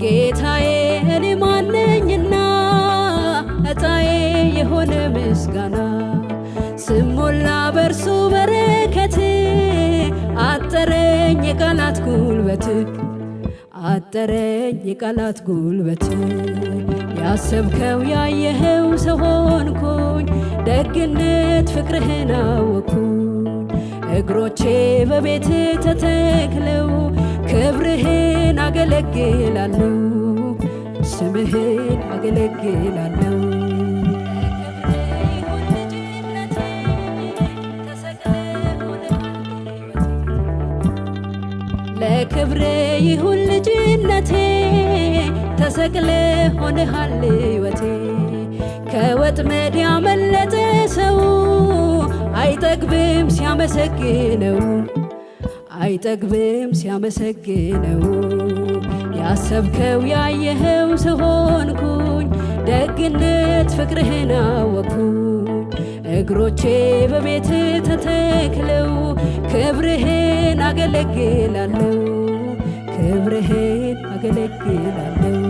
ጌታዬ እኔ ማነኝና እጣዬ የሆነ ምስጋና ስሞላ በርሱ በረከት አጠረኝ የቃላት ጉልበት አጠረኝ የቃላት ጉልበት ያሰብከው ያየኸው ሰው ሆንኩኝ ደግነት ፍቅርህን አወቅኩኝ እግሮቼ በቤት ተተክለው ክብርህን አገለግላለሁ ስምህን አገለግላለሁ ለክብር ይሁን ልጅነቴ ተሰቅለ ሆነሃል ሕይወቴ ከወጥመድ ያመለጠ ሰው አይጠግብም ሲያመሰግነው አይጠግብም ሲያመሰግነው ያሰብከው ያየኸው ሰው ሆንኩኝ ደግነት ፍቅርህን አወቅኩኝ እግሮቼ በቤት ተተክለው ክብርህን አገለግላለሁ ክብርህን አገለግላለሁ